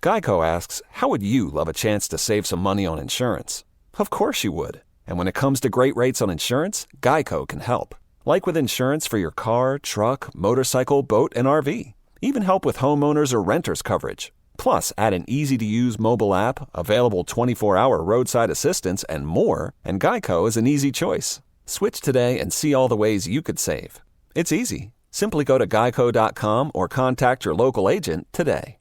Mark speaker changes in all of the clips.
Speaker 1: Geico asks, how would you love a chance to save some money on insurance? Of course you would. And when it comes to great rates on insurance, Geico can help. Like with insurance for your car, truck, motorcycle, boat, and RV. Even help with homeowners or renters coverage. Plus, add an easy-to-use mobile app, available 24-hour roadside assistance, and more, and Geico is an easy choice. Switch today and see all the ways you could save. It's easy. Simply go to geico.com or contact your local agent today.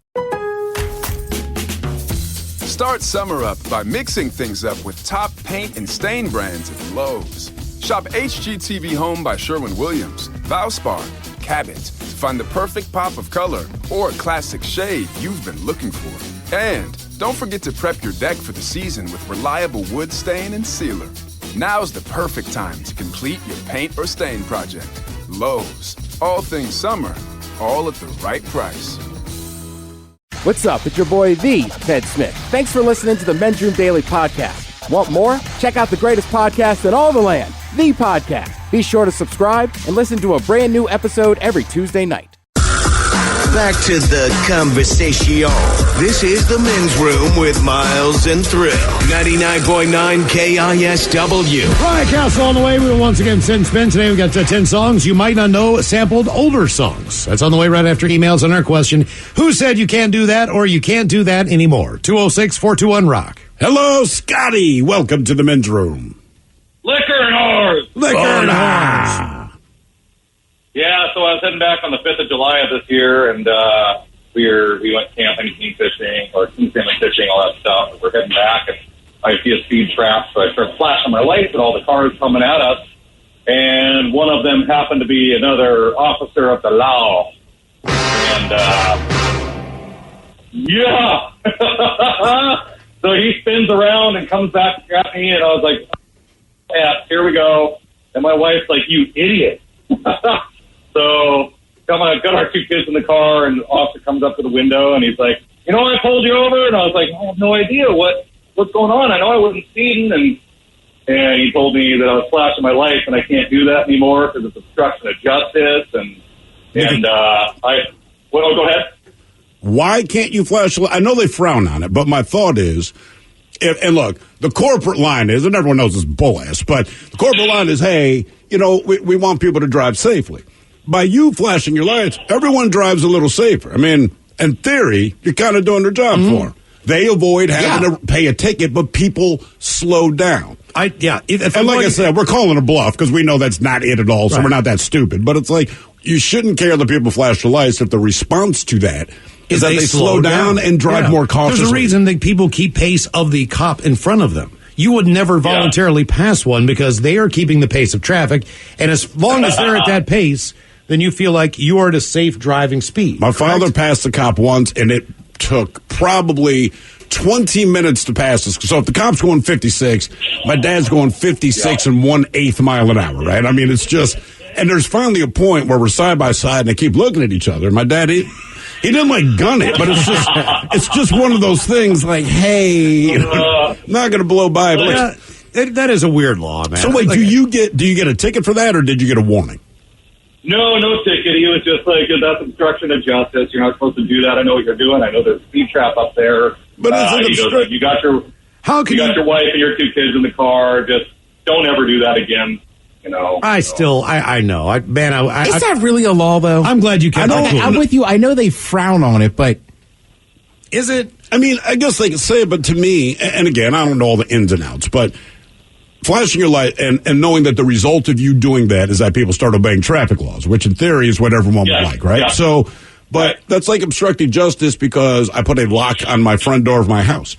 Speaker 2: Start summer up by mixing things up with top paint and stain brands at Lowe's. Shop HGTV Home by Sherwin-Williams, Valspar, Cabot to find the perfect pop of color or classic shade you've been looking for. And don't forget to prep your deck for the season with reliable wood stain and sealer. Now's the perfect time to complete your paint or stain project. Lowe's. All things summer, all at the right price.
Speaker 3: What's up? It's your boy, the Ted Smith. Thanks for listening to the Men's Room Daily Podcast. Want more? Check out the greatest podcast in all the land, The Podcast. Be sure to subscribe and listen to a brand new episode every Tuesday night.
Speaker 4: Back to the conversation. This is the Men's Room with Miles and Thrill. 99.9 KISW.
Speaker 5: Ryan Castle on the way. We will once again send spin. Today we've got 10 songs you might not know, sampled older songs. That's on the way right after emails on our question. Who said you can't do that or you can't do that anymore? 206-421-ROCK.
Speaker 6: Hello, Scotty. Welcome to the Men's Room.
Speaker 7: Liquor and whores.
Speaker 6: Liquor and whores.
Speaker 7: Yeah, so I was heading back on the 5th of July of this year, and we went camping, king fishing, or king salmon fishing, all that stuff. We're heading back, and I see a speed trap, so I start flashing my lights, and all the cars coming at us. And one of them happened to be another officer of the law. And, yeah. So he spins around and comes back at me, and I was like, yeah, here we go. And my wife's like, you idiot. So, got our two kids in the car, and the officer comes up to the window, and he's like, you know, I pulled you over, and I was like, I have no idea what's going on. I know I wasn't speeding, and he told me that I was flashing my lights, and I can't do that anymore because it's obstruction of justice, well, go ahead.
Speaker 6: Why can't you flash? I know they frown on it, but my thought is, and look, the corporate line is, and everyone knows it's bull ass, but the corporate line is, hey, you know, we want people to drive safely. By you flashing your lights, everyone drives a little safer. I mean, in theory, you're kind of doing their job for them. They avoid having to pay a ticket, but people slow down.
Speaker 5: And
Speaker 6: like I said, we're calling a bluff because we know that's not it at all, so we're not that stupid. But it's like, you shouldn't care that people flash the lights if the response to that is that they slow down and drive more cautiously.
Speaker 5: There's a reason that people keep pace of the cop in front of them. You would never voluntarily pass one because they are keeping the pace of traffic. And as long as they're at that pace, then you feel like you are at a safe driving speed.
Speaker 6: My father passed the cop once, and it took probably 20 minutes to pass this. So if the cop's going 56, my dad's going 56 and 1/8 mile an hour, right? I mean, it's just, and there's finally a point where we're side by side and they keep looking at each other. My dad, he didn't like gun it, but it's just one of those things like, hey, not going to blow by. But
Speaker 5: that is a weird law, man.
Speaker 6: So wait, do you get a ticket for that, or did you get a warning?
Speaker 7: No ticket. He was just like, that's obstruction of justice. You're not supposed to do that. I know what you're doing. I know there's a speed trap up there.
Speaker 6: But
Speaker 7: he goes, like, you got your wife and your two kids in the car. Just don't ever do that again. You know.
Speaker 5: I know.
Speaker 8: Is that really a law, though?
Speaker 5: I'm glad you kept it.
Speaker 8: I'm with you. I know they frown on it, but
Speaker 5: is it?
Speaker 6: I mean, I guess they can say it, but to me, and again, I don't know all the ins and outs, but flashing your light and knowing that the result of you doing that is that people start obeying traffic laws, which in theory is what everyone would like, right? Yeah. So, but that's like obstructing justice because I put a lock on my front door of my house.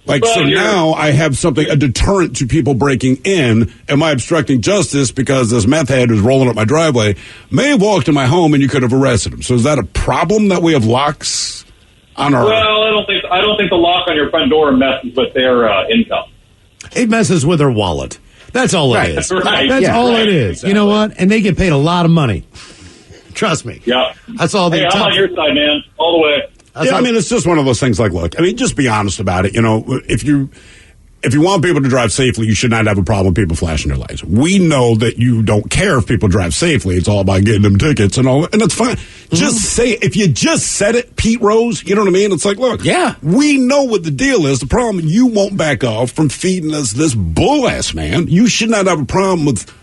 Speaker 6: Now I have something, a deterrent to people breaking in. Am I obstructing justice because this meth head who's rolling up my driveway may have walked in my home and you could have arrested him? So is that a problem that we have locks on our...
Speaker 7: Well, I don't think the lock on your front door messes with their income.
Speaker 5: It messes with their wallet. That's all it is.
Speaker 7: Right.
Speaker 5: That's all it is. Exactly. You know what? And they get paid a lot of money. Trust me.
Speaker 7: Yeah.
Speaker 5: That's all they
Speaker 7: I'm on your side, man. All the way.
Speaker 6: I mean, it's just one of those things like, look, I mean, just be honest about it. You know, if you, if you want people to drive safely, you should not have a problem with people flashing their lights. We know that you don't care if people drive safely. It's all about getting them tickets and all, and that's fine. Just say it. If you just said it, Pete Rose, you know what I mean? It's like, look, we know what the deal is. The problem, you won't back off from feeding us this bull ass, man. You should not have a problem with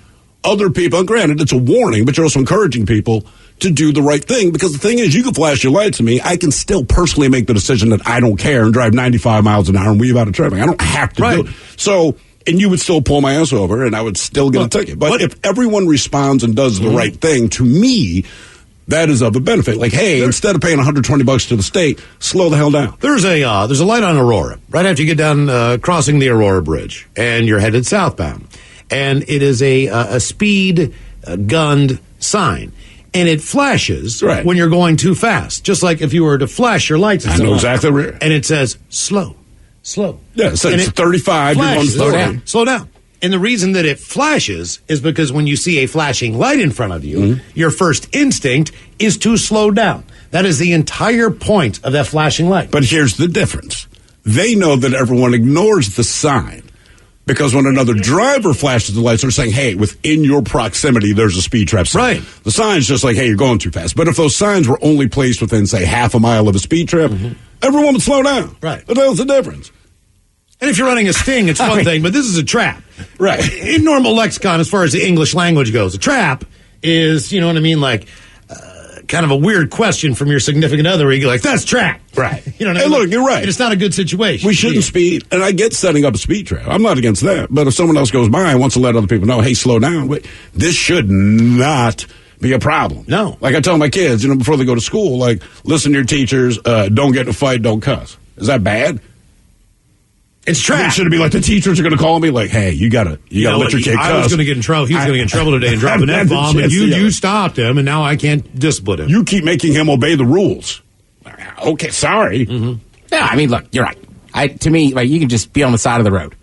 Speaker 6: other people. And granted, it's a warning, but you're also encouraging people to do the right thing, because the thing is, you can flash your lights at me. I can still personally make the decision that I don't care and drive 95 miles an hour and weave out of traffic. I don't have to do it. So, and you would still pull my ass over and I would still get a ticket. But if everyone responds and does the right thing, to me, that is of a benefit. Like, hey, instead of paying $120 to the state, slow the hell down.
Speaker 5: There's a light on Aurora right after you get down crossing the Aurora Bridge, and you're headed southbound, and it is a speed gunned sign. And it flashes when you're going too fast, just like if you were to flash your lights.
Speaker 6: I know exactly where.
Speaker 5: And it says slow.
Speaker 6: Yeah, it says 35. You're going
Speaker 5: slow down. And the reason that it flashes is because when you see a flashing light in front of you, your first instinct is to slow down. That is the entire point of that flashing light.
Speaker 6: But here's the difference. They know that everyone ignores the sign. Because when another driver flashes the lights, they're saying, hey, within your proximity, there's a speed trap sign.
Speaker 5: Right.
Speaker 6: The sign's just like, hey, you're going too fast. But if those signs were only placed within, say, half a mile of a speed trap, everyone would slow down.
Speaker 5: Right.
Speaker 6: But that's the difference.
Speaker 5: And if you're running a sting, it's one thing, but this is a trap.
Speaker 6: Right.
Speaker 5: In normal lexicon, as far as the English language goes, a trap is, you know what I mean, like kind of a weird question from your significant other where you go like, that's trap.
Speaker 6: Right.
Speaker 5: You know what I mean?
Speaker 6: Hey, look, you're right.
Speaker 5: And it's not a good situation.
Speaker 6: We shouldn't speed. And I get setting up a speed trap. I'm not against that. But if someone else goes by and wants to let other people know, hey, slow down, this should not be a problem.
Speaker 5: No.
Speaker 6: Like I tell my kids, before they go to school, like, listen to your teachers, don't get in a fight, don't cuss. Is that bad?
Speaker 5: It's trap.
Speaker 6: Should it be like the teachers are going to call me like, hey, you gotta let your kid cuss.
Speaker 5: I was going to get in trouble. He was going to get in trouble today and drop an F-bomb, and you stopped him, and now I can't discipline him.
Speaker 6: You keep making him obey the rules. Okay, sorry.
Speaker 3: Yeah, I mean, look, you're right. To me, like, you can just be on the side of the road.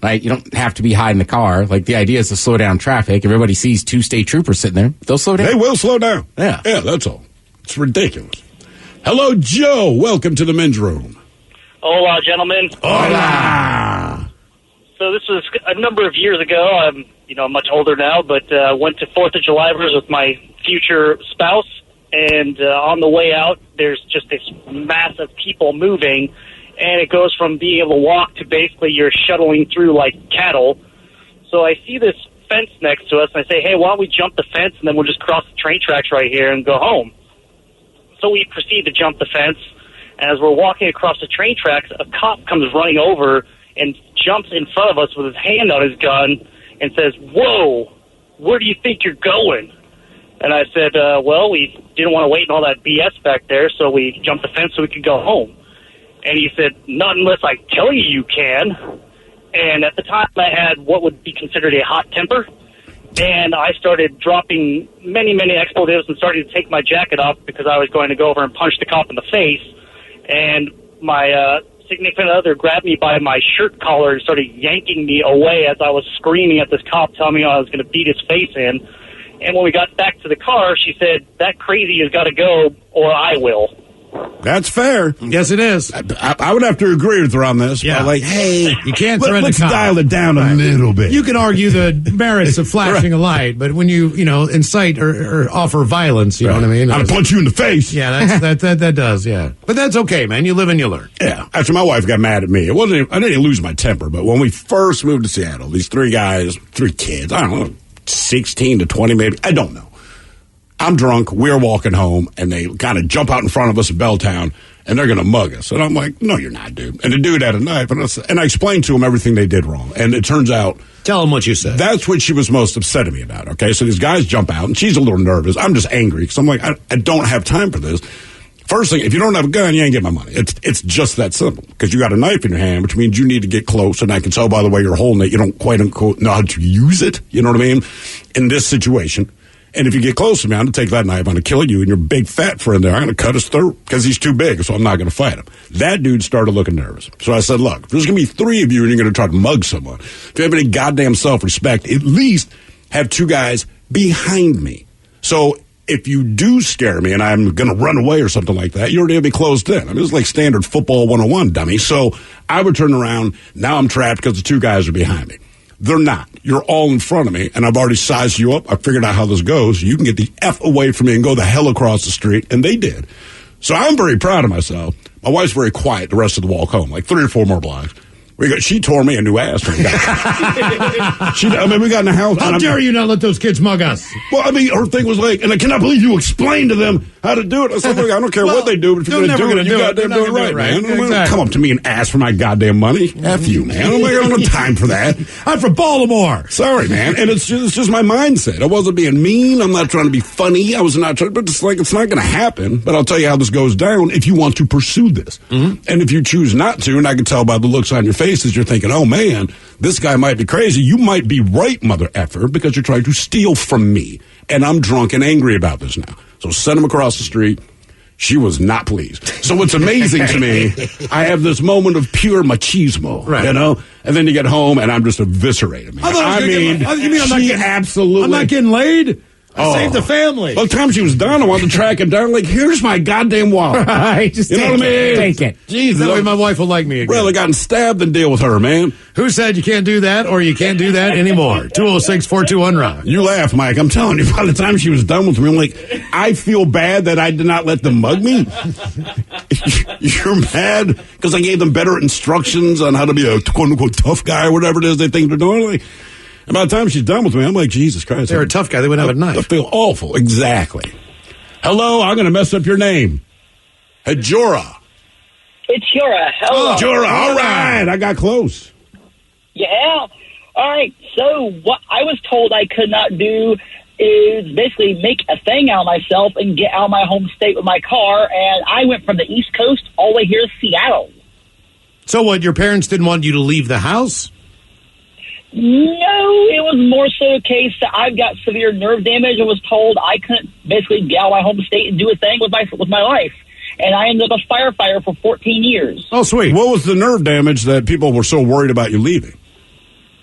Speaker 3: Right? You don't have to be hiding the car. Like, the idea is to slow down traffic. Everybody sees two state troopers sitting there. They'll slow down.
Speaker 6: They will slow down.
Speaker 3: Yeah.
Speaker 6: Yeah, that's all. It's ridiculous. Hello, Joe. Welcome to the men's room.
Speaker 9: Hola, gentlemen.
Speaker 6: Hola.
Speaker 9: So this was a number of years ago. I'm, much older now, but went to 4th of July with my future spouse. And on the way out, there's just this mass of people moving. And it goes from being able to walk to basically you're shuttling through like cattle. So I see this fence next to us, and I say, hey, why don't we jump the fence, and then we'll just cross the train tracks right here and go home. So we proceed to jump the fence. As we're walking across the train tracks, a cop comes running over and jumps in front of us with his hand on his gun and says, whoa, where do you think you're going? And I said, well, we didn't want to wait in all that BS back there, so we jumped the fence so we could go home. And he said, not unless I tell you you can. And at the time, I had what would be considered a hot temper. And I started dropping many, many expletives and started to take my jacket off because I was going to go over and punch the cop in the face. And my significant other grabbed me by my shirt collar and started yanking me away as I was screaming at this cop, telling me I was going to beat his face in. And when we got back to the car, she said, that crazy has got to go or I will.
Speaker 6: That's fair.
Speaker 5: Yes, it is.
Speaker 6: I would have to agree with her on this.
Speaker 5: Yeah.
Speaker 6: But like, hey,
Speaker 5: you can't threaten
Speaker 6: let's
Speaker 5: the cop.
Speaker 6: dial it down a little bit.
Speaker 5: You can argue the merits of flashing a light, but when you incite or offer violence, you know what I mean?
Speaker 6: I'll punch you in the face.
Speaker 5: Yeah, that does, yeah. But that's okay, man. You live and you learn.
Speaker 6: Yeah. After my wife got mad at me, I didn't lose my temper, but when we first moved to Seattle, these three kids, I don't know, 16 to 20 maybe, I don't know. I'm drunk, we're walking home, and they kind of jump out in front of us in Belltown, and they're going to mug us. And I'm like, no, you're not, dude. And the dude had a knife, and I explained to him everything they did wrong. And it turns out...
Speaker 5: Tell him what you said.
Speaker 6: That's what she was most upset at me about, okay? So these guys jump out, and she's a little nervous. I'm just angry, because I'm like, I don't have time for this. First thing, if you don't have a gun, you ain't get my money. It's just that simple, because you got a knife in your hand, which means you need to get close, and I can tell by the way you're holding it, you don't quite unquote know how to use it, you know what I mean, in this situation. And if you get close to me, I'm going to take that knife, I'm going to kill you and your big fat friend there. I'm going to cut his throat because he's too big, so I'm not going to fight him. That dude started looking nervous. So I said, look, if there's going to be three of you and you're going to try to mug someone, if you have any goddamn self-respect, at least have two guys behind me. So if you do scare me and I'm going to run away or something like that, you're already going to be closed in. I mean, it's like standard football 101, dummy. So I would turn around. Now I'm trapped because the two guys are behind me. They're not. You're all in front of me, and I've already sized you up. I figured out how this goes. You can get the F away from me and go the hell across the street, and they did. So I'm very proud of myself. My wife's very quiet the rest of the walk home, like 3 or 4 more blocks. She tore me a new ass. We got in the house.
Speaker 5: How dare you not let those kids mug us?
Speaker 6: Well, I mean, her thing was like, and I cannot believe you explained to them how to do it. I said, look, I don't care what they do, but if you're going to do it, you goddamn do it right, man. Exactly. Come up to me and ask for my goddamn money. F you, man. I don't have time for that.
Speaker 5: I'm from Baltimore.
Speaker 6: Sorry, man. And it's just my mindset. I wasn't being mean. I'm not trying to be funny. I was not trying, but it's like, it's not going to happen. But I'll tell you how this goes down if you want to pursue this. Mm-hmm. And if you choose not to, and I can tell by the looks on your face, is you're thinking, oh man, this guy might be crazy. You might be right, mother effer, because you're trying to steal from me. And I'm drunk and angry about this now. So send him across the street. She was not pleased. So what's amazing to me, I have this moment of pure machismo, right. You know? And then you get home and I'm just eviscerated, man.
Speaker 5: I'm not getting laid? I saved the family.
Speaker 6: By the time she was done, I wanted to track him down. Like, here's my goddamn wallet.
Speaker 8: Right, just you know what I mean? Take it.
Speaker 5: Jesus. That way my wife will like me again.
Speaker 6: Rather gotten stabbed than deal with her, man.
Speaker 5: Who said you can't do that or you can't do that anymore? 206-421-ROCK.
Speaker 6: You laugh, Mike. I'm telling you, by the time she was done with me, I'm like, I feel bad that I did not let them mug me. You're mad because I gave them better instructions on how to be a quote-unquote tough guy or whatever it is they think they're doing. Like, and by the time she's done with me, I'm like, Jesus Christ.
Speaker 5: They're a tough guy. They wouldn't have a knife.
Speaker 6: I feel awful. Exactly. Hello, I'm going to mess up your name. Jora.
Speaker 10: It's Jora. Hello.
Speaker 6: Oh, Jora. All right. I got close.
Speaker 10: Yeah. All right. So what I was told I could not do is basically make a thing out of myself and get out of my home state with my car. And I went from the East Coast all the way here to Seattle.
Speaker 5: So what, your parents didn't want you to leave the house?
Speaker 10: No, it was more so a case that I've got severe nerve damage and was told I couldn't basically get out of my home state and do a thing with my life. And I ended up a firefighter for 14 years.
Speaker 6: Oh, sweet. What was the nerve damage that people were so worried about you leaving?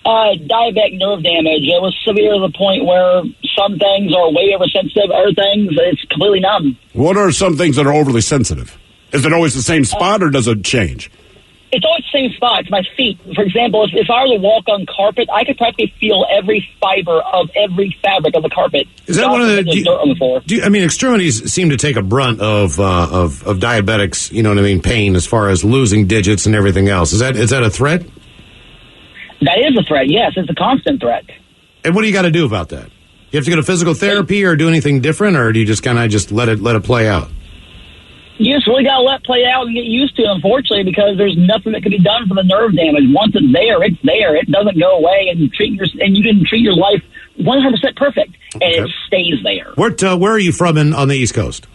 Speaker 10: Diabetic nerve damage. It was severe to the point where some things are way oversensitive, other things it's completely numb.
Speaker 6: What are some things that are overly sensitive? Is it always the same spot or does it change?
Speaker 10: It's always the same spot. It's my feet. For example, if I were to walk on carpet, I could practically feel every fiber of every fabric of the carpet.
Speaker 5: Is that one of the
Speaker 10: dirt on the floor?
Speaker 5: Extremities seem to take a brunt of diabetics, you know what I mean, pain as far as losing digits and everything else. Is that a threat?
Speaker 10: That is a threat, yes. It's a constant threat.
Speaker 5: And what do you got to do about that? You have to go to physical therapy or do anything different, or do you just kind of just let it play out?
Speaker 10: You just really got to let it play out and get used to it, unfortunately, because there's nothing that can be done for the nerve damage. Once it's there, it's there. It doesn't go away, and you didn't treat your life 100% perfect, and it stays there.
Speaker 5: Where are you from on the East Coast?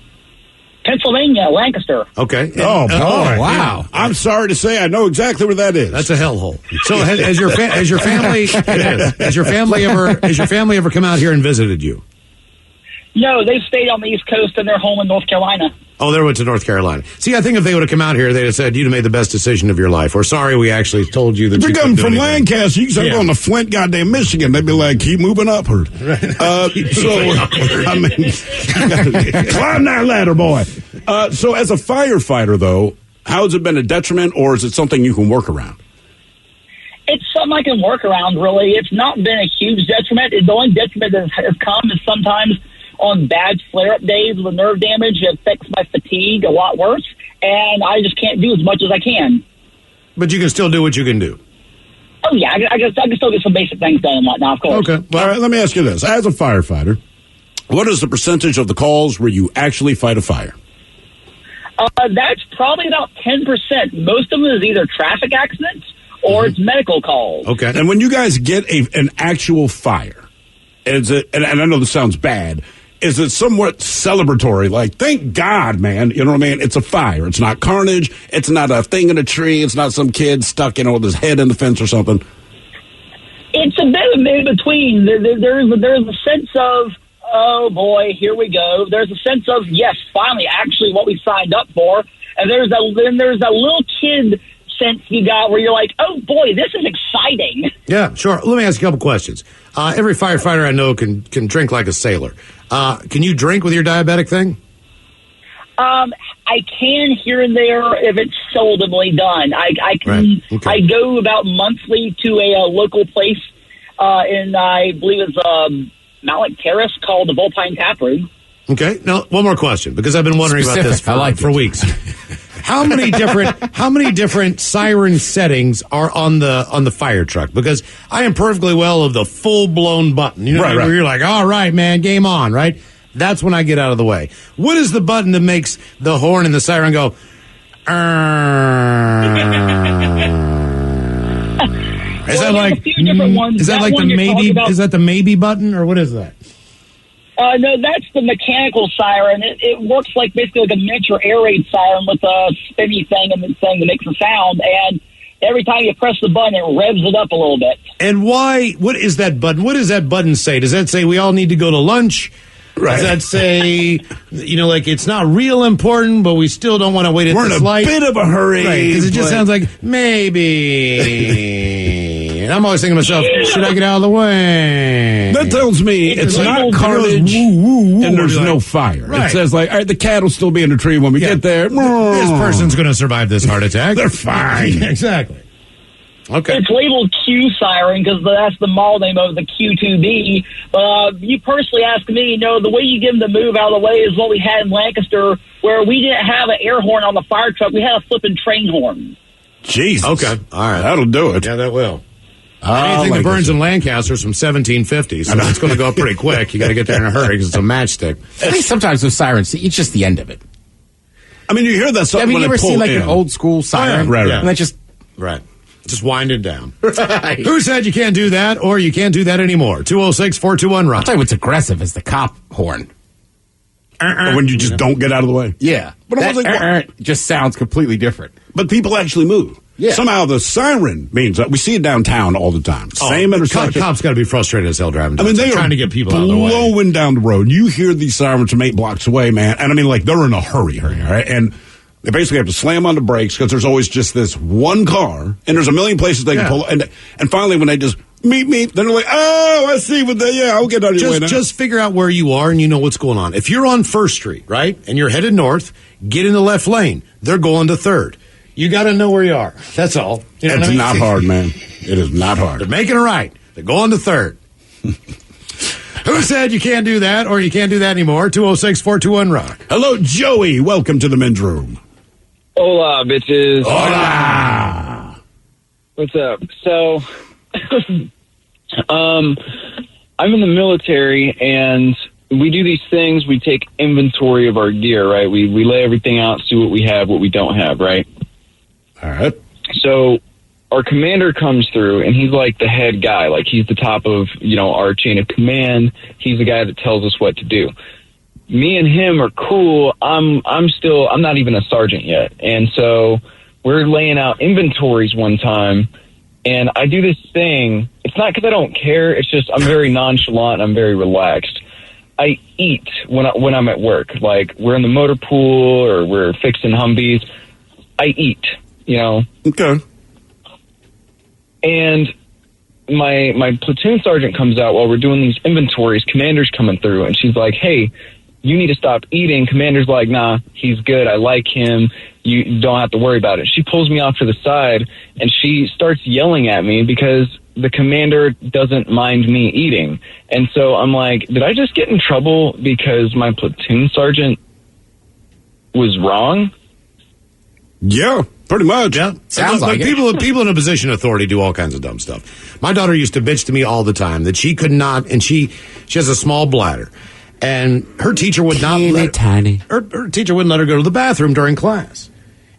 Speaker 10: Pennsylvania, Lancaster.
Speaker 5: Okay.
Speaker 6: Oh, boy.
Speaker 5: Wow.
Speaker 6: Yeah. I'm sorry to say I know exactly where that is.
Speaker 5: That's a hellhole. So has your family has your family ever come out here and visited you?
Speaker 10: No, they've stayed on the East Coast and they're home in North Carolina.
Speaker 5: Oh, they went to North Carolina. See, I think if they would have come out here, they'd have said, you'd have made the best decision of your life. Or sorry, we actually told you that
Speaker 6: you're
Speaker 5: you
Speaker 6: coming from Lancaster. You can going to Flint, goddamn Michigan. They'd be like, keep moving upward. Right. I mean, climb that ladder, boy. So as a firefighter, though, how has it been a detriment, or is it something you can work around?
Speaker 10: It's something I can work around, really. It's not been a huge detriment. The only detriment that has come is sometimes on bad flare-up days with nerve damage, it affects my fatigue a lot worse, and I just can't do as much as I can.
Speaker 5: But you can still do what you can do.
Speaker 10: Oh, yeah. I can still get some basic things done and whatnot, of course.
Speaker 6: Okay. Well, all right, let me ask you this. As a firefighter, what is the percentage of the calls where you actually fight a fire?
Speaker 10: That's probably about 10%. Most of them is either traffic accidents or it's medical calls.
Speaker 6: Okay. And when you guys get an actual fire, and I know this sounds bad, is it somewhat celebratory? Like, thank God, man. You know what I mean? It's a fire. It's not carnage. It's not a thing in a tree. It's not some kid stuck, with his head in the fence or something.
Speaker 10: It's a bit of in between. There's a sense of, oh, boy, here we go. There's a sense of, yes, finally, actually what we signed up for. And there's a little kid sense you got where you're like, oh, boy, this is exciting. exciting.
Speaker 5: Yeah, sure. Let me ask you a couple questions. Every firefighter I know can drink like a sailor. Can you drink with your diabetic thing?
Speaker 10: I can here and there if it's seldomly done. I can.
Speaker 5: Right. Okay.
Speaker 10: I go about monthly to a local place, and I believe it's Mount Lake Terrace called the Volpine Tap Room.
Speaker 5: Okay. Now, one more question, because I've been wondering about this for weeks. How many different siren settings are on the fire truck? Because I am perfectly well of the full blown button. You know, where you're like, all right, man, game on, right? That's when I get out of the way. What is the button that makes the horn and the siren go? Is that like? Is that like the maybe? Is that the maybe button, or what is that?
Speaker 10: No, that's the mechanical siren. It works like basically like a miniature air raid siren with a spinny thing and the thing that makes a sound. And every time you press the button, it revs it up a little bit.
Speaker 5: And why? What is that button? What does that button say? Does that say we all need to go to lunch? Right. Does that say, like it's not real important, but we still don't want to wait at this light?
Speaker 6: We're in a bit of a hurry.
Speaker 5: Right, because it just sounds like maybe. And I'm always thinking to myself, should I get out of the way?
Speaker 6: That tells me it's not carnage and there's no fire.
Speaker 5: Right.
Speaker 6: It says like, all right, the cat will still be in the tree when we get there.
Speaker 5: This person's going to survive this heart attack.
Speaker 6: They're fine.
Speaker 5: Exactly. Okay.
Speaker 10: It's labeled Q siren because that's the model name of the Q2B. You personally ask me, the way you get them to move out of the way is what we had in Lancaster, where we didn't have an air horn on the fire truck. We had a flipping train horn.
Speaker 6: Jesus.
Speaker 5: Okay. All right.
Speaker 6: That'll do it.
Speaker 5: Yeah, that will. Anything that burns in Lancaster is from 1750, so it's going to go up pretty quick. You got to get there in a hurry because it's a matchstick.
Speaker 8: I think sometimes with sirens, it's just the end of it.
Speaker 6: I mean, you hear that stuff
Speaker 8: when
Speaker 6: you
Speaker 8: ever see like an old school siren?
Speaker 6: Right.
Speaker 8: And that just...
Speaker 5: Right. Just wind it down. Right. Who said you can't do that or you can't do that anymore? 206-421-ROCK.
Speaker 8: I'll tell you what's aggressive is the cop horn.
Speaker 6: When you just don't get out of the way?
Speaker 8: Yeah.
Speaker 6: But
Speaker 8: that just sounds completely different.
Speaker 6: But people actually move.
Speaker 8: Yeah.
Speaker 6: Somehow the siren means that we see it downtown all the time. Same intersection.
Speaker 5: Cops got to be frustrated as hell driving down.
Speaker 6: I mean, they
Speaker 5: trying
Speaker 6: are
Speaker 5: to get people out of the way.
Speaker 6: blowing down the road. You hear these sirens from 8 blocks away, man. And I mean, like, they're in a hurry, right? And they basically have to slam on the brakes because there's always just this one car, and there's a million places they can pull. And finally, when they just meet, then they're like, oh, I see what I'll get out of your way now.
Speaker 5: Just figure out where you are and you know what's going on. If you're on 1st Street, right, and you're headed north, get in the left lane. They're going to 3rd. You got to know where you are. That's all. You know
Speaker 6: it's not hard, man. It is not hard.
Speaker 5: They're making a right. They're going to 3rd. Who said you can't do that or you can't do that anymore? 206-421-ROCK.
Speaker 6: Hello, Joey. Welcome to the men's room.
Speaker 11: Hola, bitches.
Speaker 6: Hola.
Speaker 11: What's up? So, I'm in the military, and we do these things. We take inventory of our gear, right? We lay everything out, see what we have, what we don't have, right?
Speaker 6: All right.
Speaker 11: So, our commander comes through, and he's like the head guy. Like, he's the top of, our chain of command. He's the guy that tells us what to do. Me and him are cool. I'm not even a sergeant yet. And so we're laying out inventories one time, and I do this thing. It's not because I don't care. It's just I'm very nonchalant. I'm very relaxed. I eat when I'm at work. Like, we're in the motor pool or we're fixing Humvees. I eat,
Speaker 6: Okay.
Speaker 11: And my platoon sergeant comes out while we're doing these inventories. Commander's coming through, and she's like, hey, you need to stop eating. Commander's like, nah, he's good. I like him. You don't have to worry about it. She pulls me off to the side, and she starts yelling at me because the commander doesn't mind me eating. And so I'm like, did I just get in trouble because my platoon sergeant was wrong?
Speaker 6: Yeah, pretty much.
Speaker 5: Yeah.
Speaker 8: Sounds like it.
Speaker 5: People in a position of authority do all kinds of dumb stuff. My daughter used to bitch to me all the time that she could not, and she has a small bladder. And her teacher would not let her teacher wouldn't let her go to the bathroom during class.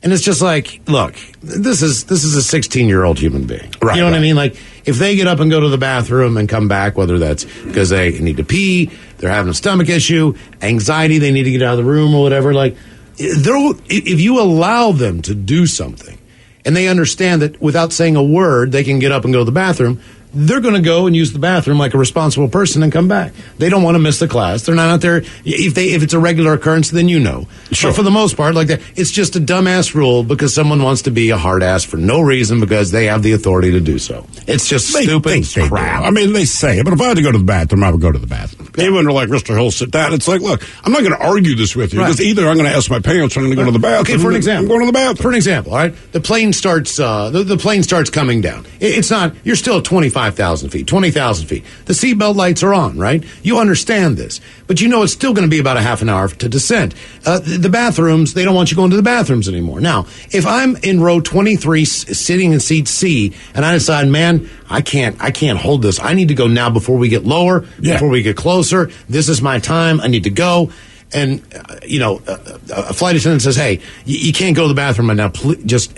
Speaker 5: And it's just like, look, this is a 16-year-old human being.
Speaker 6: Right,
Speaker 5: you know what I mean? Like, if they get up and go to the bathroom and come back, whether that's because they need to pee, they're having a stomach issue, anxiety, they need to get out of the room or whatever, like, if you allow them to do something and they understand that without saying a word, they can get up and go to the bathroom, they're going to go and use the bathroom like a responsible person and come back. They don't want to miss the class. They're not out there. If it's a regular occurrence, then you know.
Speaker 6: Sure.
Speaker 5: But for the most part, like that, it's just a dumbass rule because someone wants to be a hard ass for no reason because they have the authority to do so. It's just stupid crap.
Speaker 6: I mean, they say it, but if I had to go to the bathroom, I would go to the bathroom. Even when they're like, Mr. Hill, sit down. It's like, look, I'm not going to argue this with you because either I'm going to ask my parents or I'm going to go to the bathroom.
Speaker 5: Okay, for an example.
Speaker 6: I'm going to the bathroom.
Speaker 5: For an example, all right? The plane starts the plane starts coming down. It's not, you're still at 25,000 feet, 20,000 feet. The seatbelt lights are on, right? You understand this. But you know it's still going to be about a half an hour to descent. The bathrooms, they don't want you going to the bathrooms anymore. Now, if I'm in row 23 sitting in seat C and I decide, man, I can't hold this. I need to go now before we get lower, before we get closer. This is my time. I need to go. And, a flight attendant says, hey, you can't go to the bathroom right now. Please,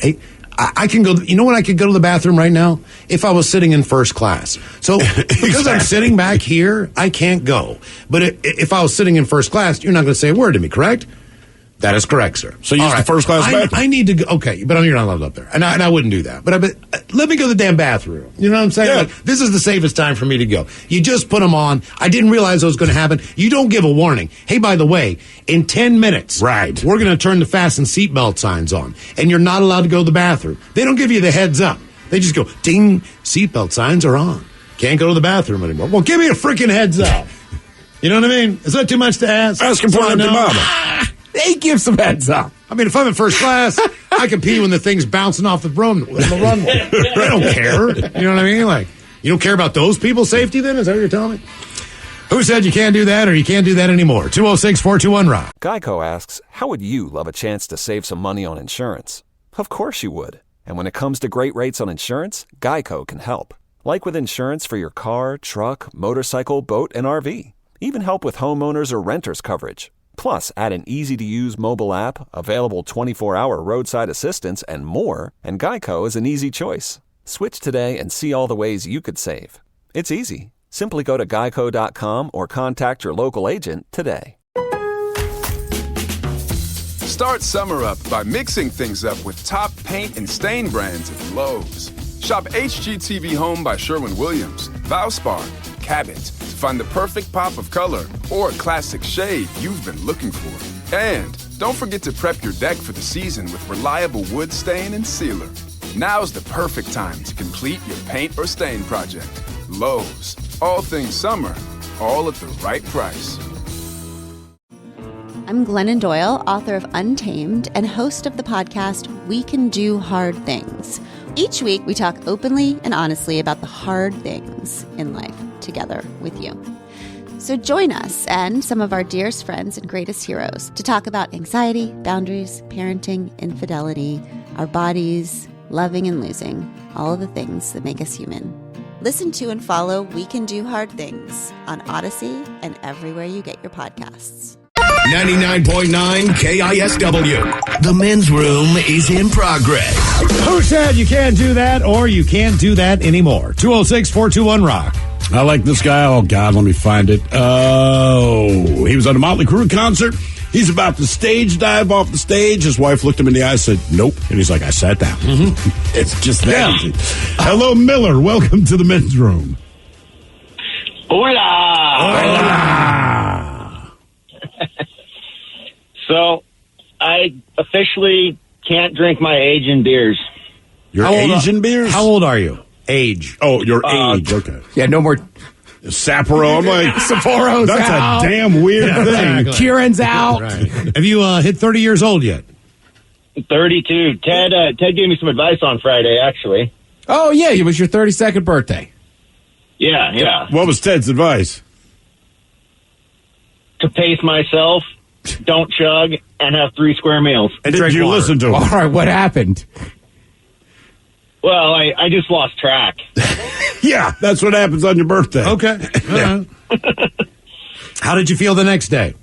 Speaker 5: I can go. You know when I could go to the bathroom right now? If I was sitting in first class. So because I'm sitting back here, I can't go. But if I was sitting in first class, you're not going to say a word to me, correct? That is correct, sir.
Speaker 6: So use the first class bathroom.
Speaker 5: I need to go. Okay, but you're not allowed up there. And I wouldn't do that. But let me go to the damn bathroom. You know what I'm saying?
Speaker 6: Yeah.
Speaker 5: Like, this is the safest time for me to go. You just put them on. I didn't realize it was going to happen. You don't give a warning. Hey, by the way, in 10 minutes,
Speaker 6: right,
Speaker 5: we're going to turn the fasten seatbelt signs on. And you're not allowed to go to the bathroom. They don't give you the heads up. They just go, ding, seatbelt signs are on. Can't go to the bathroom anymore. Well, give me a freaking heads up. You know what I mean? Is that too much to ask?
Speaker 6: Ask him for an empty mama.
Speaker 8: They give some heads up.
Speaker 5: I mean, if I'm in first class, I can pee when the thing's bouncing off the runway. I don't care. You know what I mean? Like, you don't care about those people's safety then? Is that what you're telling me? Who said you can't do that or you can't do that anymore? 206-421-ROCK.
Speaker 1: Geico asks, how would you love a chance to save some money on insurance? Of course you would. And when it comes to great rates on insurance, Geico can help. Like with insurance for your car, truck, motorcycle, boat, and RV. Even help with homeowners or renters coverage. Plus, add an easy-to-use mobile app, available 24-hour roadside assistance, and more, and Geico is an easy choice. Switch today and see all the ways you could save. It's easy. Simply go to geico.com or contact your local agent today.
Speaker 2: Start summer up by mixing things up with top paint and stain brands at Lowe's. Shop HGTV Home by Sherwin-Williams, Valspar, Cabot to find the perfect pop of color or classic shade you've been looking for. And don't forget to prep your deck for the season with reliable wood stain and sealer. Now's the perfect time to complete your paint or stain project. Lowe's, all things summer, all at the right price.
Speaker 12: I'm Glennon Doyle, author of Untamed and host of the podcast We Can Do Hard Things. Each week, we talk openly and honestly about the hard things in life together with you. So join us and some of our dearest friends and greatest heroes to talk about anxiety, boundaries, parenting, infidelity, our bodies, loving and losing, all of the things that make us human. Listen to and follow We Can Do Hard Things on Odyssey and everywhere you get your podcasts.
Speaker 4: 99.9 KISW. The men's room is in progress.
Speaker 5: Who said you can't do that or you can't do that anymore? 206-421-ROCK.
Speaker 6: I like this guy. Oh, God, let me find it. Oh, he was at a Motley Crue concert. He's about to stage dive off the stage. His wife looked him in the eye and said, nope. And he's like, I sat down. Mm-hmm. It's just that. Yeah. Hello, Miller. Welcome to the men's room.
Speaker 13: Hola.
Speaker 6: Hola.
Speaker 13: So, I officially can't drink my Asian beers.
Speaker 6: Your Asian beers?
Speaker 5: How old are you? Age.
Speaker 6: Oh, your age. Okay.
Speaker 8: Yeah, no more
Speaker 6: Sapporo. I'm like,
Speaker 8: Sapporo's
Speaker 6: that's
Speaker 8: out.
Speaker 6: a damn weird thing.
Speaker 5: Exactly.
Speaker 8: Kieran's out.
Speaker 5: Right. Have you hit 30 years old yet?
Speaker 13: 32. Ted gave me some advice on Friday, actually.
Speaker 8: Oh, yeah, it was your 32nd birthday.
Speaker 13: Yeah.
Speaker 6: What was Ted's advice?
Speaker 13: To pace myself, don't chug, and have 3 square meals.
Speaker 6: And did you listen to him?
Speaker 8: All right, what happened?
Speaker 13: Well, I just lost track.
Speaker 6: Yeah, that's what happens on your birthday.
Speaker 5: Okay. How did you feel the next day?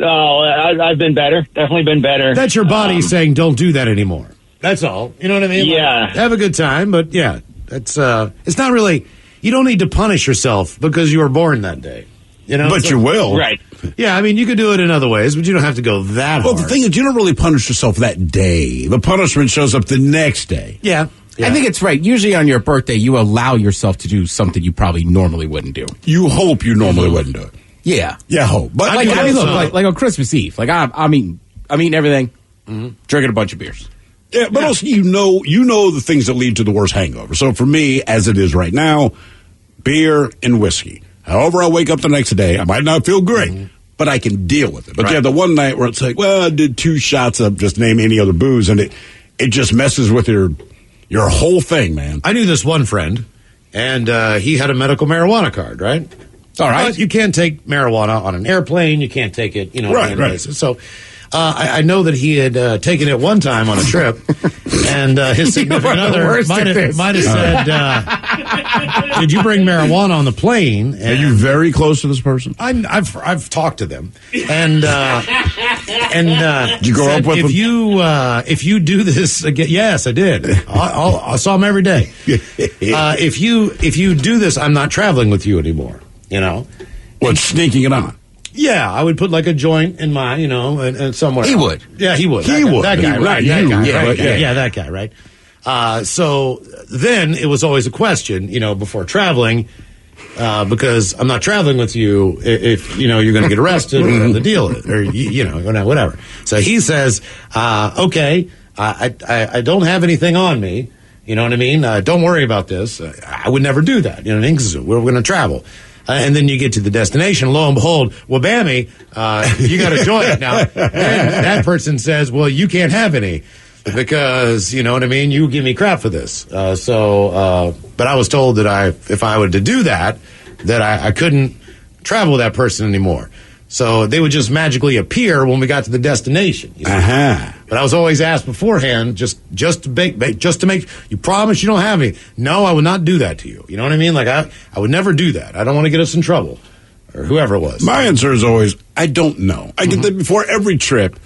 Speaker 13: Oh, I've been better. Definitely been better.
Speaker 5: That's your body saying don't do that anymore. That's all. You know what I mean?
Speaker 13: Yeah.
Speaker 5: Like, have a good time, but yeah, that's it's not really, you don't need to punish yourself because you were born that day. You know,
Speaker 6: but you will.
Speaker 13: Right.
Speaker 5: Yeah, I mean, you could do it in other ways, but you don't have to go that hard.
Speaker 6: Well, the thing is, you don't really punish yourself that day. The punishment shows up the next day.
Speaker 5: Yeah.
Speaker 8: I think it's right. Usually on your birthday, you allow yourself to do something you probably normally wouldn't do.
Speaker 6: You hope you normally wouldn't do it.
Speaker 8: Yeah.
Speaker 6: Yeah, hope. But
Speaker 8: like on Christmas Eve. Like I'm eating everything, drinking a bunch of beers.
Speaker 6: Yeah, but also you know the things that lead to the worst hangover. So for me, as it is right now, beer and whiskey. However, I wake up the next day, I might not feel great, but I can deal with it. But yeah, the one night where it's like, well, I did 2 shots of just name any other booze, and it just messes with your whole thing, man.
Speaker 5: I knew this one friend, and he had a medical marijuana card, right? All right. But you can't take marijuana on an airplane. You can't take it,
Speaker 6: Right.
Speaker 5: So I know that he had taken it one time on a trip, and his significant other might have said, did you bring marijuana on the plane? And
Speaker 6: are you very close to this person?
Speaker 5: I've talked to them, and
Speaker 6: did you go up with them?
Speaker 5: If you do this again, yes, I did. I saw him every day. If you do this, I'm not traveling with you anymore.
Speaker 6: What's sneaking it on?
Speaker 5: Yeah, I would put like a joint in my, and somewhere.
Speaker 8: He would.
Speaker 5: Yeah, he would. That guy, right? That guy, right? So then it was always a question, before traveling, because I'm not traveling with you if you're going to get arrested or the deal, or whatever. So he says, okay, I don't have anything on me. You know what I mean? Don't worry about this. I would never do that. You know what I mean? Because we're going to travel. And then you get to the destination, lo and behold, well, Bammy, you got a joint now. And that person says, well, you can't have any because, you know what I mean, you give me crap for this. But I was told that if I were to do that I couldn't travel with that person anymore. So they would just magically appear when we got to the destination. But I was always asked beforehand, just to make you promise you don't have any. No, I would not do that to you. You know what I mean? Like I would never do that. I don't want to get us in trouble, or whoever it was.
Speaker 6: My answer is always, I don't know. I get that before every trip.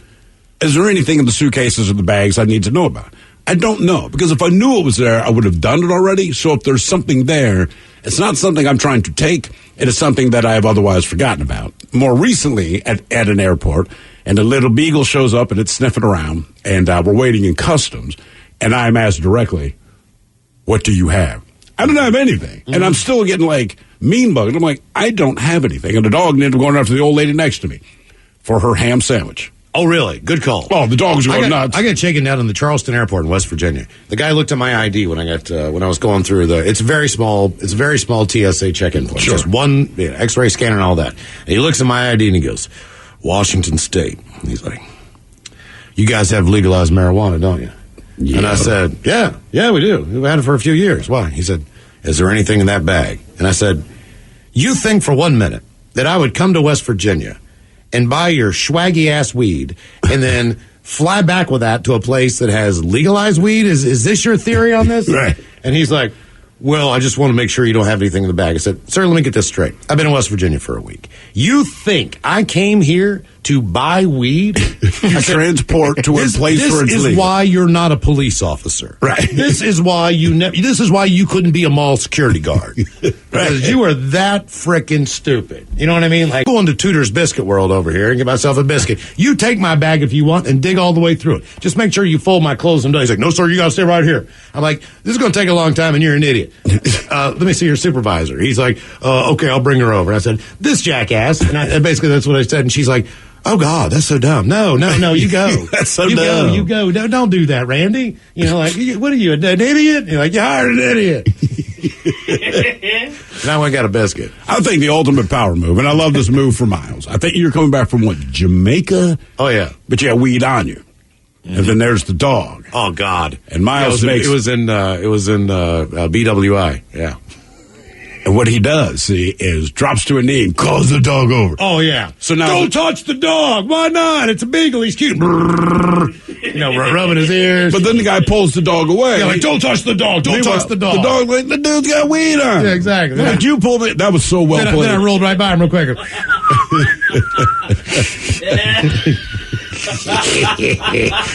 Speaker 6: Is there anything in the suitcases or the bags I need to know about? I don't know, because if I knew it was there, I would have done it already. So if there's something there, it's not something I'm trying to take. It is something that I have otherwise forgotten about. More recently, at an airport, and a little beagle shows up and it's sniffing around, and we're waiting in customs, and I'm asked directly, what do you have? I don't have anything. And I'm still getting like mean bugged. I'm like, I don't have anything. And the dog ended up going after the old lady next to me for her ham sandwich.
Speaker 5: Oh, really? Good call.
Speaker 6: Oh, the dog's going nuts.
Speaker 5: I got shaken down in the Charleston airport in West Virginia. The guy looked at my ID when I was going through it's a very small TSA check-in point.
Speaker 6: Sure.
Speaker 5: Just one X-ray scanner and all that. And he looks at my ID and he goes, Washington State. And he's like, you guys have legalized marijuana, don't you? Yeah. And I said, yeah, we do. We've had it for a few years. Why? He said, is there anything in that bag? And I said, you think for 1 minute that I would come to West Virginia and buy your swaggy ass weed and then fly back with that to a place that has legalized weed? Is this your theory on this?
Speaker 6: Right.
Speaker 5: And he's like, well, I just want to make sure you don't have anything in the bag. I said, sir, let me get this straight. I've been in West Virginia for a week. You think I came here to buy weed?
Speaker 6: Transport to a place where it's legal.
Speaker 5: This is why you're not a police officer.
Speaker 6: Right.
Speaker 5: This is why you couldn't be a mall security guard. Because you are that freaking stupid. You know what I mean? Like, going to Tudor's Biscuit World over here and get myself a biscuit. You take my bag if you want and dig all the way through it. Just make sure you fold my clothes and do. He's like, no, sir, you got to stay right here. I'm like, this is going to take a long time and you're an idiot. Let me see your supervisor. He's like, okay, I'll bring her over. And I said, this jackass. And basically that's what I said. And she's like, oh, God, that's so dumb. No, you go.
Speaker 6: That's so dumb.
Speaker 5: You go. Don't do that, Randy. Like, what are you, an idiot? You're like, you hired an idiot. Now I got a biscuit.
Speaker 6: I think the ultimate power move, and I love this move for Miles. I think you're coming back from, Jamaica?
Speaker 5: Oh, yeah.
Speaker 6: But you had weed on you. Mm-hmm. And then there's the dog.
Speaker 5: Oh, God.
Speaker 6: And Miles
Speaker 5: it was in BWI, yeah.
Speaker 6: And what he does is drops to a knee and calls the dog over.
Speaker 5: Oh, yeah.
Speaker 6: So now,
Speaker 5: don't touch the dog. Why not? It's a beagle. He's cute. Rubbing his ears.
Speaker 6: But then the guy pulls the dog away.
Speaker 5: Yeah, like, don't touch the dog. Don't touch the dog.
Speaker 6: The dog, like, the dude's got weed on.
Speaker 5: Yeah, exactly.
Speaker 6: Yeah. Did you pull the... That was so well played.
Speaker 5: Then I rolled right by him real quick.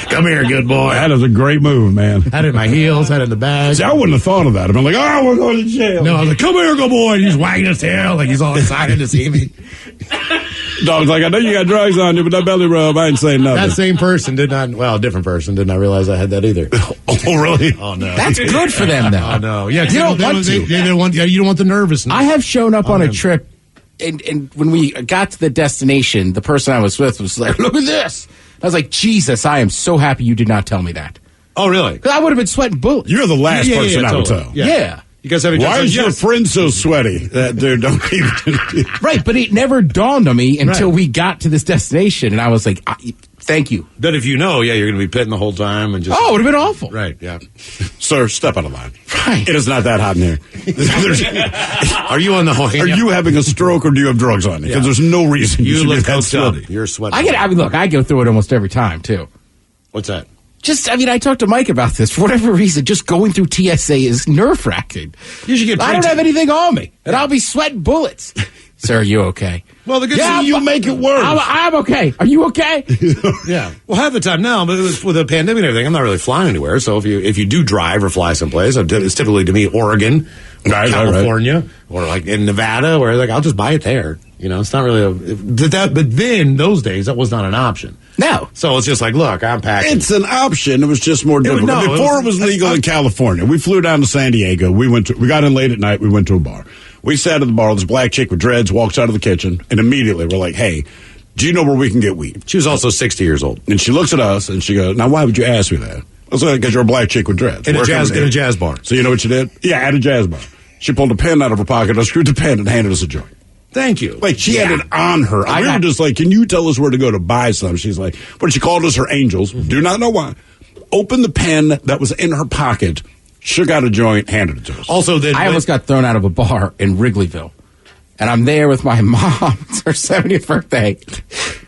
Speaker 5: Come here, good boy.
Speaker 6: That is a great move, man.
Speaker 5: Had it in my heels, had it in the bag.
Speaker 6: See, I wouldn't have thought of that. I've been like, we're going to jail.
Speaker 5: No, I was like, come here, good boy. And he's wagging his tail like he's all excited to see me.
Speaker 6: Dog's like, I know you got drugs on you, but that belly rub, I ain't saying nothing.
Speaker 5: That same person did not, well, a different person did not realize I had that either.
Speaker 6: Oh, really?
Speaker 5: Oh, no.
Speaker 8: That's good for them, though.
Speaker 5: Oh, no. Yeah,
Speaker 8: you don't want to.
Speaker 5: They don't want, you don't want the nervousness.
Speaker 8: I have shown up on a trip, and when we got to the destination, the person I was with was like, look at this. I was like, Jesus, I am so happy you did not tell me that.
Speaker 5: Oh, really?
Speaker 8: Because I would have been sweating bullets.
Speaker 6: You're the last person I would tell.
Speaker 8: Yeah.
Speaker 5: You guys have
Speaker 6: Why is your friend so sweaty? That dude don't even.
Speaker 8: Right, but it never dawned on me until we got to this destination, and I was like, thank you.
Speaker 5: But if you know, you're going to be pitting the whole time. And just
Speaker 8: it would have been awful.
Speaker 5: Right, yeah.
Speaker 6: Sir, step out of line.
Speaker 8: Right.
Speaker 6: It is not that hot in here.
Speaker 5: Are you on the whole?
Speaker 6: Are you having a stroke or do you have drugs on you? Because there's no reason you should
Speaker 5: look
Speaker 6: be that sweaty.
Speaker 5: You're sweating.
Speaker 8: I go through it almost every time, too.
Speaker 5: What's that?
Speaker 8: I talked to Mike about this. For whatever reason, just going through TSA is nerve-wracking.
Speaker 5: You should get.
Speaker 8: I don't have anything on me, and I'll be sweating bullets. Sir, are you okay?
Speaker 6: Well, the good thing you make it worse.
Speaker 8: I'm okay. Are you okay?
Speaker 5: Yeah. Well, half the time now, but with the pandemic and everything, I'm not really flying anywhere. So if you do drive or fly someplace, it's typically to me Oregon, California, or like in Nevada, where I'll just buy it there. It's not really but then those days that was not an option.
Speaker 8: No.
Speaker 5: So it's just like, look, I'm packing.
Speaker 6: It's an option. It was just more difficult. Before it was legal in California, we flew down to San Diego. We got in late at night. We went to a bar. We sat at the bar. This black chick with dreads walks out of the kitchen, and immediately we're like, hey, do you know where we can get weed?
Speaker 5: She was also 60 years old.
Speaker 6: And she looks at us, and she goes, now, why would you ask me that? I was like, because you're a black chick with dreads.
Speaker 5: In a jazz bar.
Speaker 6: So you know what she did? Yeah, at a jazz bar. She pulled a pen out of her pocket, unscrewed the pen, and handed us a joint.
Speaker 5: Thank you.
Speaker 6: Like, she had it on her. We were just like, can you tell us where to go to buy some? She's like, but she called us her angels. Do not know why. Opened the pen that was in her pocket, shook out a joint, handed it to us.
Speaker 5: Also, then
Speaker 8: I almost got thrown out of a bar in Wrigleyville. And I'm there with my mom. It's her 70th birthday.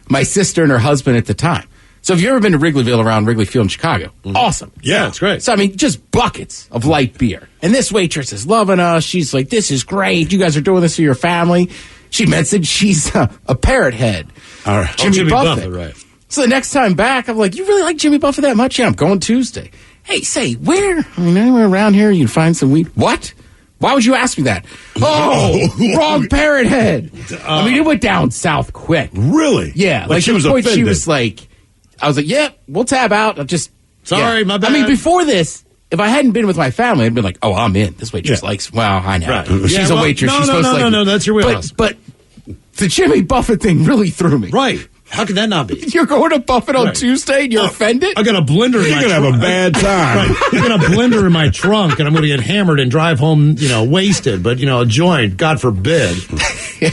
Speaker 8: My sister and her husband at the time. So if you've ever been to Wrigleyville around Wrigley Field in Chicago, awesome.
Speaker 5: Yeah, it's great.
Speaker 8: So, just buckets of light beer. And this waitress is loving us. She's like, this is great. You guys are doing this for your family. She mentioned she's a parrot head.
Speaker 6: All right.
Speaker 8: Jimmy Buffett.
Speaker 5: Right.
Speaker 8: So the next time back, I'm like, you really like Jimmy Buffett that much? Yeah, I'm going Tuesday. Hey, say, anywhere around here you can find some weed? What? Why would you ask me that? Oh, wrong parrot head. It went down south quick.
Speaker 6: Really?
Speaker 8: Yeah.
Speaker 6: Like she was
Speaker 8: the point
Speaker 6: offended.
Speaker 8: she was like, I was like, yeah, we'll tab out.
Speaker 5: Sorry, my bad.
Speaker 8: Before this, if I hadn't been with my family, I'd been like, oh, I'm in. This waitress likes, well, I know.
Speaker 5: Right.
Speaker 8: She's a waitress. She's supposed to like
Speaker 5: No, that's your wheelhouse.
Speaker 8: But the Jimmy Buffett thing really threw me.
Speaker 5: Right. How could that not be?
Speaker 8: You're going to Buffett on Tuesday and you're offended?
Speaker 5: I got a blender in my
Speaker 6: trunk. You're going to have a bad time.
Speaker 5: Right. I got a blender in my trunk and I'm going to get hammered and drive home, wasted. But, a joint, God forbid.
Speaker 8: Yeah.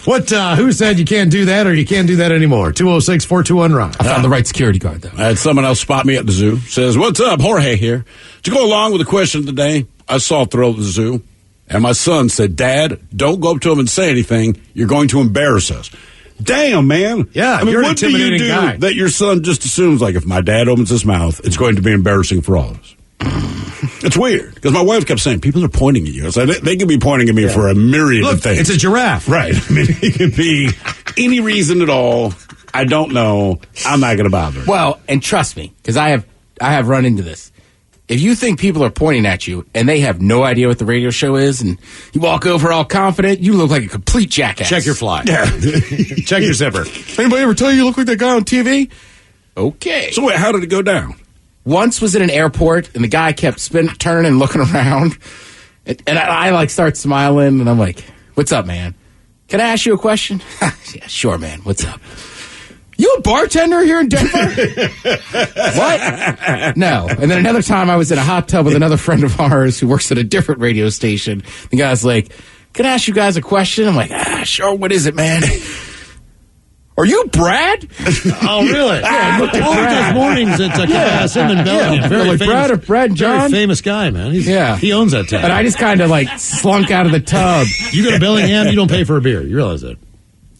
Speaker 5: What, who said you can't do that or you can't do that anymore? 206-421-ROCK.
Speaker 8: I found the right security guard, though.
Speaker 6: I had someone else spot me at the zoo. Says, what's up? Jorge here. To go along with the question of the day, I saw a thrill at the zoo. And my son said, Dad, don't go up to him and say anything. You're going to embarrass us. Damn, man.
Speaker 5: Yeah,
Speaker 6: you're
Speaker 5: an intimidating
Speaker 6: what do you do
Speaker 5: guy.
Speaker 6: that your son just assumes, like, if my dad opens his mouth, it's going to be embarrassing for all of us? It's weird, because my wife kept saying, people are pointing at you. I said, they could be pointing at me for a myriad of things.
Speaker 5: It's a giraffe.
Speaker 6: Right. It could be any reason at all. I don't know. I'm not going to bother.
Speaker 8: Well, and trust me, because I have run into this. If you think people are pointing at you and they have no idea what the radio show is and you walk over all confident, you look like a complete jackass.
Speaker 5: Check your fly.
Speaker 6: Yeah.
Speaker 5: Check your zipper.
Speaker 8: Anybody ever tell you look like that guy on TV? Okay.
Speaker 6: So wait, how did it go down?
Speaker 8: Once was at an airport and the guy kept turning and looking around. And I start smiling and I'm like, what's up, man? Can I ask you a question? Yeah, sure, man. What's up? You a bartender here in Denver? What? No. And then another time I was in a hot tub with another friend of ours who works at a different radio station. The guy's like, can I ask you guys a question? I'm like, sure. What is it, man? Are you Brad?
Speaker 5: Oh, really? Yeah, I looked at Brad. Mornings at KISW in Bellingham.
Speaker 8: Yeah.
Speaker 5: Very
Speaker 8: like
Speaker 5: famous,
Speaker 8: Brad John?
Speaker 5: Very famous guy, man.
Speaker 8: Yeah.
Speaker 5: He owns that town.
Speaker 8: And I just kind of slunk out of the tub.
Speaker 5: You go to Bellingham, you don't pay for a beer. You realize that?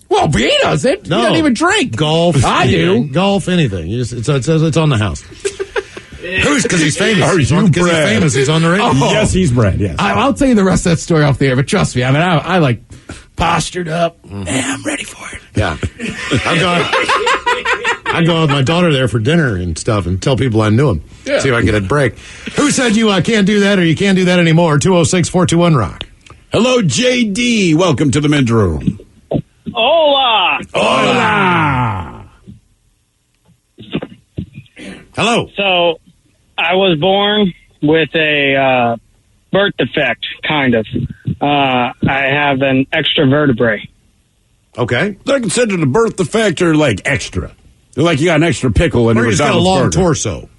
Speaker 8: Well, he doesn't.
Speaker 5: No.
Speaker 8: He doesn't even drink.
Speaker 5: Golf.
Speaker 8: I
Speaker 5: anything.
Speaker 8: do.
Speaker 5: Golf, anything. It's on the house. Who's? Because he's famous.
Speaker 6: Are you
Speaker 5: Because he's
Speaker 6: Brad?
Speaker 5: famous. He's on the radio.
Speaker 8: Oh.
Speaker 6: Yes, he's Brad, yes.
Speaker 8: I'll tell you the rest of that story off the air, but trust me, I postured up. I'm ready for it.
Speaker 5: Yeah. I go with my daughter there for dinner and stuff and tell people I knew him. Yeah. See if I can get a break. Who said you can't do that or you can't do that anymore? 206-421-ROCK.
Speaker 6: Hello, JD. Welcome to the men's room.
Speaker 7: Hola.
Speaker 5: Hola. Hello.
Speaker 7: So, I was born with a birth defect, kind of. I have an extra vertebrae.
Speaker 5: Okay.
Speaker 6: They're considered a birth defect or like extra. They're like you got an extra pickle in your
Speaker 5: Or you just got a long
Speaker 6: burger.
Speaker 5: torso.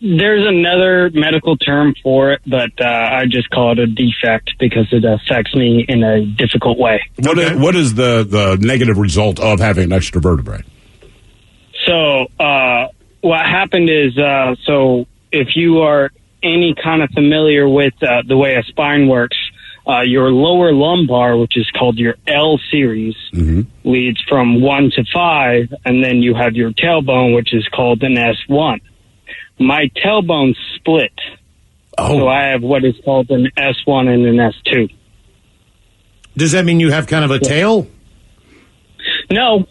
Speaker 7: There's another medical term for it, but I just call it a defect because it affects me in a difficult way.
Speaker 6: What is the negative result of having an extra vertebrae?
Speaker 7: So, what happened is, so if you are any kind of familiar with the way a spine works, your lower lumbar, which is called your L series, leads from 1 to 5, and then you have your tailbone, which is called an S1. My tailbone split, so I have what is called an S1 and an S2.
Speaker 5: Does that mean you have kind of a tail?
Speaker 7: No,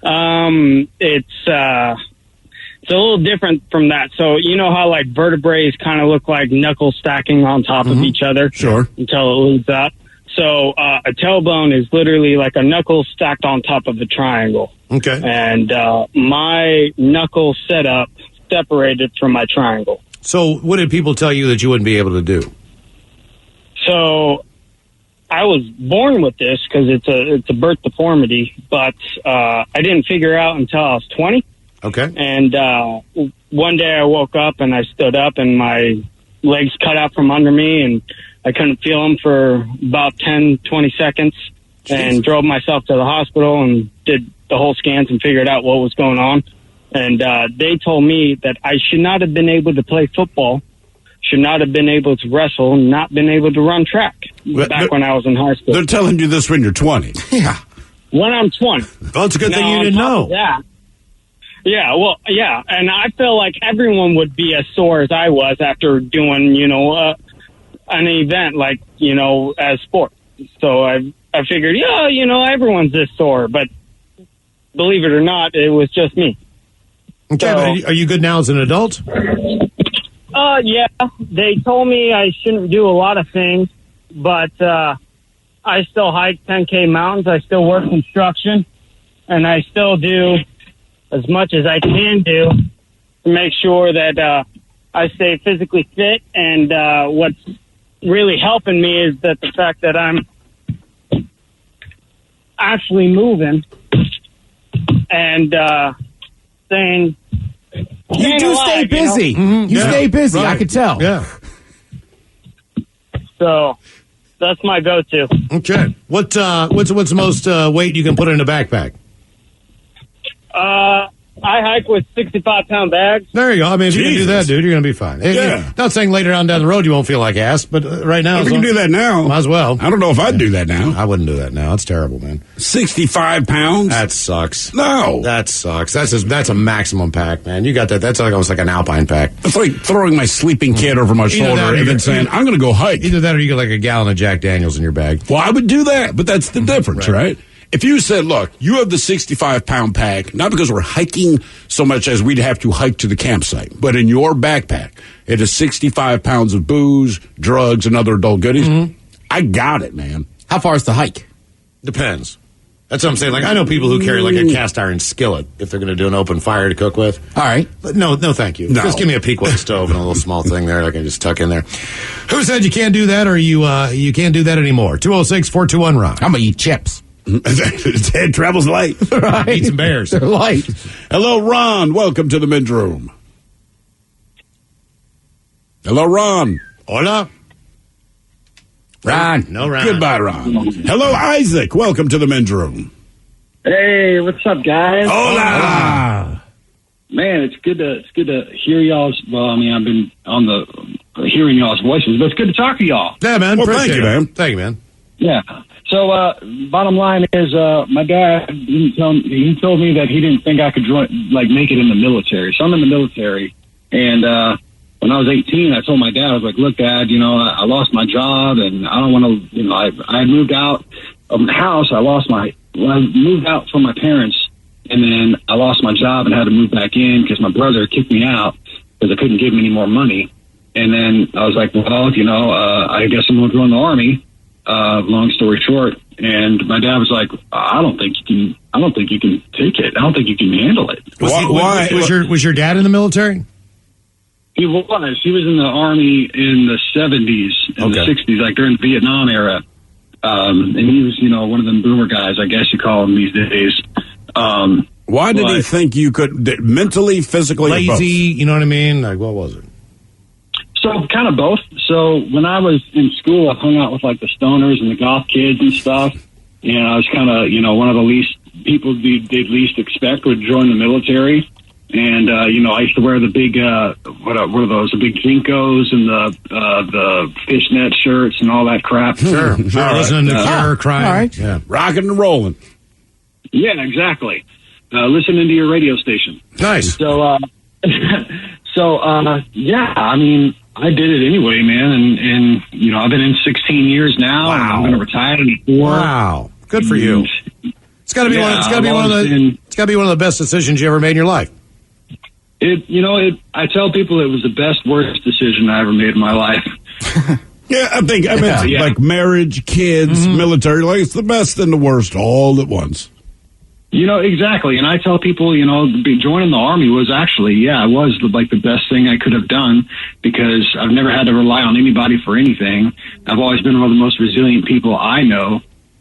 Speaker 7: it's a little different from that. So you know how like vertebrae kind of look like knuckles stacking on top of each other,
Speaker 6: Sure.
Speaker 7: until it leads up. So a tailbone is literally like a knuckle stacked on top of a triangle.
Speaker 5: Okay.
Speaker 7: And my knuckle setup separated from my triangle.
Speaker 5: So what did people tell you that you wouldn't be able to do?
Speaker 7: So I was born with this because it's a birth deformity, but I didn't figure out until I was 20.
Speaker 5: Okay.
Speaker 7: And one day I woke up and I stood up and my legs cut out from under me and I couldn't feel them for about 10, 20 seconds. And drove myself to the hospital and did the whole scans and figured out what was going on. And they told me that I should not have been able to play football, should not have been able to wrestle, not been able to run track back when I was in high school.
Speaker 6: They're telling you this when you're 20.
Speaker 5: Yeah.
Speaker 7: When I'm 20.
Speaker 5: Well, it's a good thing you
Speaker 7: on
Speaker 5: didn't
Speaker 7: top
Speaker 5: know.
Speaker 7: of that, yeah, well, yeah. And I feel like everyone would be as sore as I was after doing, an event like, as sport. So I figured, everyone's this sore. But believe it or not, it was just me.
Speaker 5: Okay, but are you good now as an adult?
Speaker 7: Yeah. They told me I shouldn't do a lot of things, but I still hike 10K mountains. I still work construction, and I still do as much as I can do to make sure that I stay physically fit. And what's really helping me is that the fact that I'm actually moving and staying.
Speaker 8: You do stay busy. You stay busy.
Speaker 5: Right.
Speaker 8: I could tell.
Speaker 5: Yeah.
Speaker 7: So that's my go-to.
Speaker 5: Okay. What's the most weight you can put in a backpack?
Speaker 7: I hike with 65-pound bags.
Speaker 5: There you go. I mean, if you can do that,
Speaker 6: Jesus.
Speaker 5: dude, you're going to be fine.
Speaker 6: Yeah.
Speaker 5: Not saying later on down the road you won't feel like ass, but right now.
Speaker 6: If you can do that now.
Speaker 5: Might as well.
Speaker 6: I don't know if I'd do that now.
Speaker 5: I wouldn't do that now. It's terrible, man.
Speaker 6: 65 pounds?
Speaker 5: That sucks.
Speaker 6: No.
Speaker 5: That sucks. That's a maximum pack, man. You got that. That's like almost like an alpine pack.
Speaker 6: It's like throwing my sleeping kid over my
Speaker 5: Either that
Speaker 6: shoulder
Speaker 5: or
Speaker 6: and then
Speaker 5: you-
Speaker 6: saying, I'm going to go hike.
Speaker 5: Either that or you get like a gallon of Jack Daniels in your bag.
Speaker 6: Well, I would do that, but that's the difference, right? If you said, look, you have the 65-pound pack, not because we're hiking so much as we'd have to hike to the campsite, but in your backpack, it is 65 pounds of booze, drugs, and other adult goodies. I got it, man.
Speaker 8: How far is the hike?
Speaker 5: Depends. That's what I'm saying. Like, I know people who carry like a cast iron skillet if they're going to do an open fire to cook with.
Speaker 8: All right.
Speaker 5: But no, thank you.
Speaker 6: No.
Speaker 5: Just give me a Pequot stove and a little small thing there I can just tuck in there. Who said you can't do that or you can't do that anymore? 206-421-ROCK.
Speaker 8: I'm going to eat chips.
Speaker 6: His head travels light.
Speaker 8: Right.
Speaker 5: Eat some bears.
Speaker 8: They're light.
Speaker 6: Hello, Ron. Welcome to the men's room. Hello, Ron.
Speaker 5: Hola.
Speaker 8: Ron.
Speaker 5: No, Ron.
Speaker 6: Goodbye, Ron. Hello, Isaac. Welcome to the men's room.
Speaker 14: Hey, what's up, guys?
Speaker 6: Hola.
Speaker 14: Man, it's good to hear y'all's. Well, I mean, I've been on the hearing y'all's voices, but it's good to talk to y'all.
Speaker 5: Yeah, man.
Speaker 6: Well,
Speaker 5: Appreciate
Speaker 6: thank you,
Speaker 5: it.
Speaker 6: man.
Speaker 5: Thank you, man.
Speaker 14: Yeah. So, bottom line is, my dad he told me that he didn't think I could make it in the military. So I'm in the military, and when I was 18, I told my dad, I was like, "Look, Dad, I lost my job, and I don't want to. I had moved out of the house. I moved out from my parents, and then I lost my job and had to move back in because my brother kicked me out because I couldn't give him any more money. And then I was like, well, I guess I'm going to join the Army. long story short. And my dad was like, I don't think you can take it. I don't think you can handle it.
Speaker 6: Why?
Speaker 5: Was your dad in the military?
Speaker 14: He was. He was in the Army in the 70s and the 60s, like during the Vietnam era. And he was, one of them boomer guys, I guess you call them these days.
Speaker 6: Why did he think you could, mentally, physically,
Speaker 5: lazy?
Speaker 6: Or both?
Speaker 5: You know what I mean? Like, what was it?
Speaker 14: So kind of both. So when I was in school, I hung out with like the stoners and the goth kids and stuff. And I was kind of, one of the least people they'd least expect would join the military. And, I used to wear the big, what are those? The big Jinkos and the fishnet shirts and all that crap.
Speaker 5: Sure. Listening to Cure, crying.
Speaker 8: All right.
Speaker 5: Yeah.
Speaker 6: Rocking and rolling.
Speaker 14: Yeah, exactly. Listening to your radio station.
Speaker 5: Nice.
Speaker 14: So, yeah, I mean, I did it anyway, man. And I've been in 16 years now.
Speaker 6: Wow.
Speaker 14: And I'm going to retire in 4.
Speaker 5: Wow. Good for you. It's got to be one of the best decisions you ever made in your life.
Speaker 14: I tell people it was the best, worst decision I ever made in my life.
Speaker 6: Yeah, I mean, like marriage, kids, military, like it's the best and the worst all at once.
Speaker 14: Exactly. And I tell people, joining the Army was actually, it was like the best thing I could have done because I've never had to rely on anybody for anything. I've always been one of the most resilient people I know.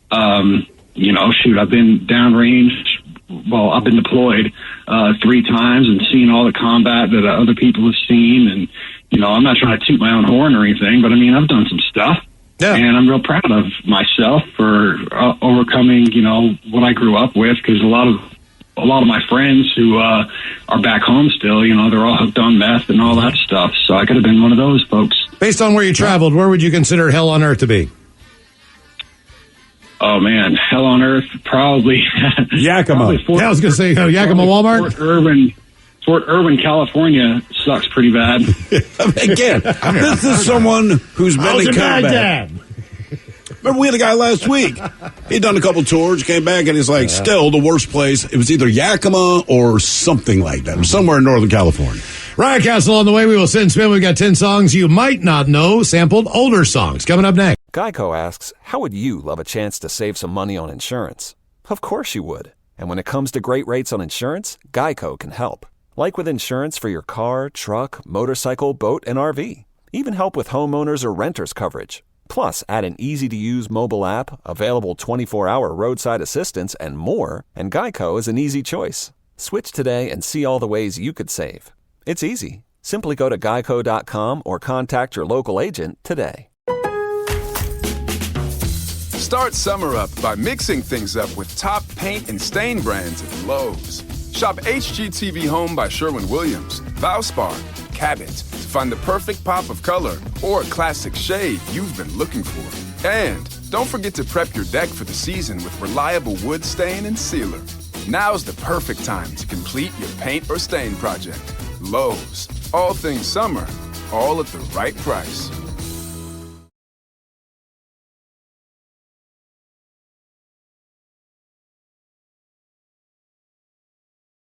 Speaker 14: I've been downrange. Well, I've been deployed 3 times and seen all the combat that other people have seen. And, I'm not trying to toot my own horn or anything, but I mean, I've done some stuff. Yeah. And I'm real proud of myself for overcoming, what I grew up with, because a lot of my friends who are back home still, they're all hooked on meth and all that stuff. So I could have been one of those folks.
Speaker 5: Based on where you traveled, where would you consider hell on earth to be?
Speaker 14: Oh, man, hell on earth, probably.
Speaker 6: Yakima.
Speaker 5: I was going to say Yakima Walmart.
Speaker 14: Fort Irwin, California sucks pretty bad.
Speaker 6: Again, this is someone who's been in combat. Remember, we had a guy last week. He'd done a couple tours, came back, and he's like, still the worst place. It was either Yakima or something like that, or somewhere in Northern California.
Speaker 5: Ryan Castle on the way. We will sit and spin. We've got 10 songs you might not know, sampled older songs. Coming up next.
Speaker 1: Geico asks, how would you love a chance to save some money on insurance? Of course you would. And when it comes to great rates on insurance, Geico can help. Like with insurance for your car, truck, motorcycle, boat, and RV. Even help with homeowners or renters coverage. Plus, add an easy-to-use mobile app, available 24-hour roadside assistance, and more, and Geico is an easy choice. Switch today and see all the ways you could save. It's easy. Simply go to geico.com or contact your local agent today.
Speaker 2: Start summer up by mixing things up with top paint and stain brands at Lowe's. Shop HGTV Home by Sherwin-Williams, Valspar, Cabot to find the perfect pop of color or classic shade you've been looking for. And don't forget to prep your deck for the season with reliable wood stain and sealer. Now's the perfect time to complete your paint or stain project. Lowe's, all things summer, all at the right price.